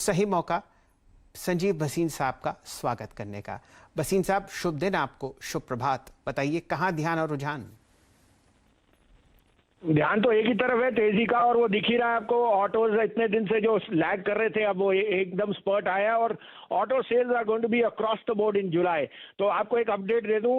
सही मौका संजीव भसीन साहब का स्वागत करने का। भसीन साहब, शुभ दिन आपको, शुभ प्रभात। बताइए कहां ध्यान और रुझान? ध्यान तो एक ही तरफ है, तेजी का, और वो दिख ही रहा है आपको। ऑटोज इतने दिन से जो लैग कर रहे थे, अब वो एकदम स्पर्ट आया और auto sales are going to be across the board in July. तो आपको एक अपडेट दे दूं,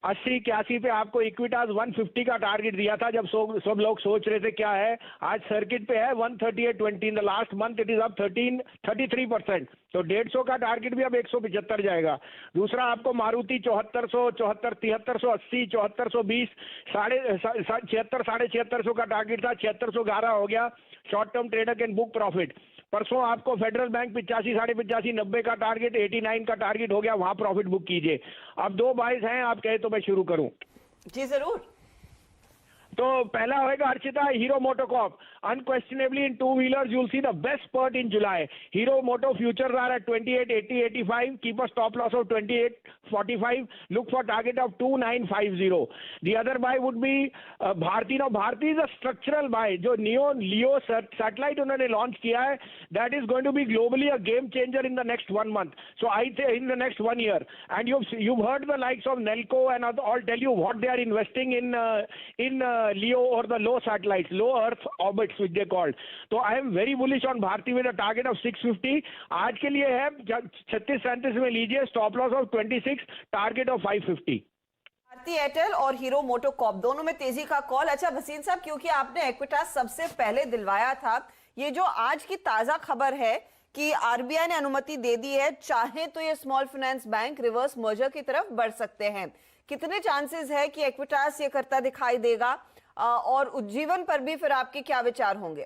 80-81 पे आपको इक्विटास 150 का टारगेट दिया था जब सब लोग सोच रहे थे क्या है। आज सर्किट पे है 138.20। In the last month it is up 33%। तो 150 का टारगेट भी अब 175 जाएगा। दूसरा आपको मारुति 7400, 7380, 7420, 76, 7650 का टारगेट था, 7611 हो गया। Short term trader can book profit. परसों आपको फेडरल बैंक 85, 85.5, 90 का टारगेट, 89 का टारगेट हो गया, वहां प्रॉफिट बुक कीजिए। अब दो बाइस हैं, आप कहे तो मैं शुरू करूं? जी जरूर। तो पहला होगा Archita, hero MotoCorp. Unquestionably in two wheelers you'll see the best spurt in July. Hero Moto futures are at 28.80, 85. Keep a stop loss of 28.45. Look for target of 2950. The other buy would be Bharti. Now Bharti is a structural buy. जो Leo satellite उन्होंने launch किया है, that is going to be globally a game changer in the next 1 month. So I say in the next 1 year. And you've heard the likes of Nelco and all tell you what they are investing in Leo or the low satellites, low Earth orbits which they called. So I am very bullish on Bharti with a target of 650. आज के लिए है 36-37 में लीजिए, stop loss of 26, target of 550। Bharti Airtel और हीरो मोटोकॉर्प दोनों में तेजी का कॉल। अच्छा भसीन साहब, क्योंकि आपने इक्विटास सबसे पहले दिलवाया था, ये जो आज की ताजा खबर है कि आरबीआई ने अनुमति दे दी है, चाहे तो ये small finance bank reverse merger की तरफ बढ़ सकते हैं, कितने चांसेस है कि इक्विटास ये करता दिखाई देगा? और उज्जीवन पर भी फिर आपके क्या विचार होंगे?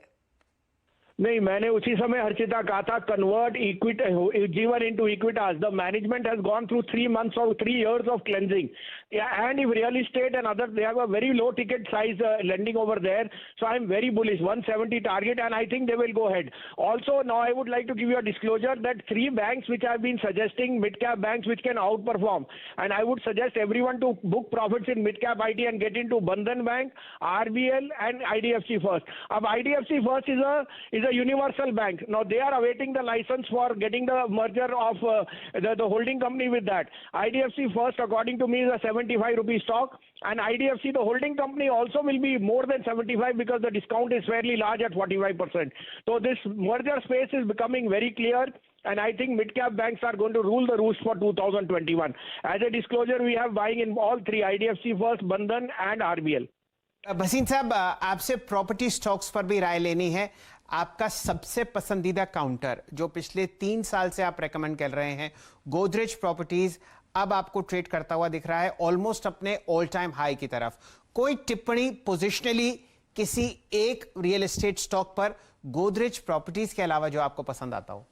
नहीं, मैंने उसी समय हर्षिता कहा था, convert Ujjivan into Equitas. The management has gone through 3 months or 3 years of cleansing. Yeah, and if real estate and others, they have a very low ticket size lending over there. So I'm very bullish, 170 target, and I think they will go ahead. Also, now I would like to give you a disclosure that 3 banks which I've been suggesting, mid-cap banks which can outperform. And I would suggest everyone to book profits in mid-cap IT and get into Bandhan Bank, RBL and IDFC First. Ab IDFC First is a universal bank. Now they are awaiting the license for getting the merger of the holding company with that. IDFC First, according to me, is a 75 rupee stock, and IDFC, the holding company, also will be more than 75 because the discount is fairly large at 45%. So this merger space is becoming very clear, and I think mid-cap banks are going to rule the roost for 2021. As a disclosure, we have buying in all three, IDFC First, Bandhan and RBL. Bhasin साहब, आपसे property stocks पर भी राय लेनी है। आपका सबसे पसंदीदा counter जो पिछले 3 साल से आप रेकमेंड कर रहे हैं, गोदरेज प्रॉपर्टीज, अब आपको ट्रेड करता हुआ दिख रहा है ऑलमोस्ट अपने ऑल टाइम हाई की तरफ। कोई टिप्पणी पोजिशनली किसी एक रियल एस्टेट स्टॉक पर गोदरेज प्रॉपर्टीज के अलावा जो आपको पसंद आता हो?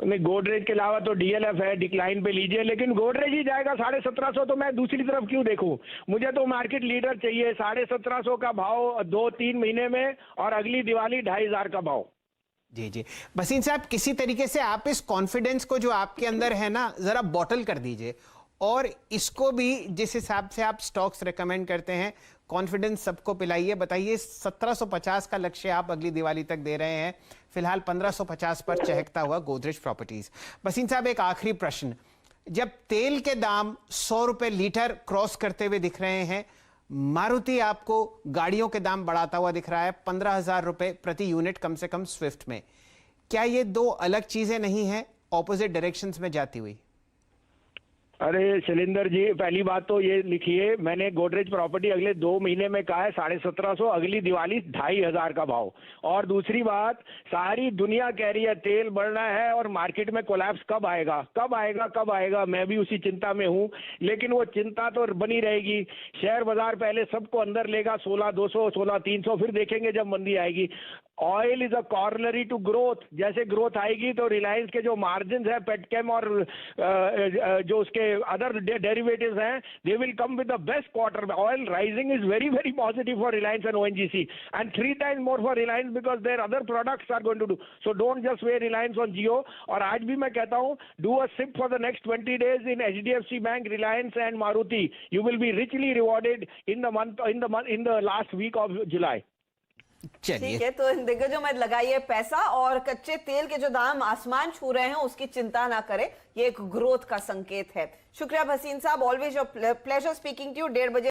नहीं, गोदरेज के अलावा तो डीएलएफ है, डिक्लाइन पे लीजिए, लेकिन गोदरेज ही जाएगा 1750, तो मैं दूसरी तरफ क्यों देखूं? मुझे तो मार्केट लीडर चाहिए। 1750 का भाव 2-3 महीने में, और अगली दिवाली 2500 का भाव। जी जी भसीन साहब, किसी तरीके से आप इस कॉन्फिडेंस को जो आपके अंदर है ना, जरा बॉटल कर दीजिए, और इसको भी जिस हिसाब से आप स्टॉक्स रेकमेंड करते हैं, कॉन्फिडेंस सबको पिलाइए। बताइए, 1750 का लक्ष्य आप अगली दिवाली तक दे रहे हैं, फिलहाल 1550 पर चहकता हुआ गोदरेज प्रॉपर्टीज। भसीन साहब, एक आखिरी प्रश्न, जब तेल के दाम 100 रुपए लीटर क्रॉस करते हुए दिख रहे हैं, मारुति आपको गाड़ियों के दाम बढ़ाता हुआ दिख रहा है 15,000 रुपए प्रति यूनिट कम से कम स्विफ्ट में, क्या ये दो अलग चीजें नहीं हैं, ऑपोजिट डायरेक्शंस में जाती हुई? अरे शैलेंद्र जी, पहली बात तो ये लिखिए, मैंने गोदरेज प्रॉपर्टी अगले 2 महीने में कहा है 1750, अगली दिवाली 2500 का भाव। और दूसरी बात, सारी दुनिया कह रही है तेल बढ़ना है और मार्केट में कोलैप्स कब आएगा, कब आएगा, कब आएगा। मैं भी उसी चिंता में हूं, लेकिन वो चिंता तो बनी रहेगी। शेयर बाजार पहले सबको अंदर लेगा, 16,200, 16,300, फिर देखेंगे जब मंदी आएगी। ऑयल इज अ कॉर्नरी टू ग्रोथ। जैसे ग्रोथ आएगी तो रिलायंस के जो मार्जिन है पेटकेम और जो उसके अदर डेरिवेटिव्स हैं, they will come with the best quarter. Oil rising is very very positive for Reliance and ONGC, and 3 times more for Reliance because their other products are going to do. So don't just weigh Reliance on Jio. और आज भी मैं कहता हूं, do a SIP for the next 20 days in HDFC Bank, Reliance and Maruti. You will be richly rewarded in the last week of July. चलिए ठीक है, तो इन दिग्गजों में लगाइए पैसा और कच्चे तेल के जो दाम आसमान छू रहे हैं उसकी चिंता ना करें, ये एक ग्रोथ का संकेत है। शुक्रिया भसीन साहब, always your pleasure speaking to you. 1:30 बजे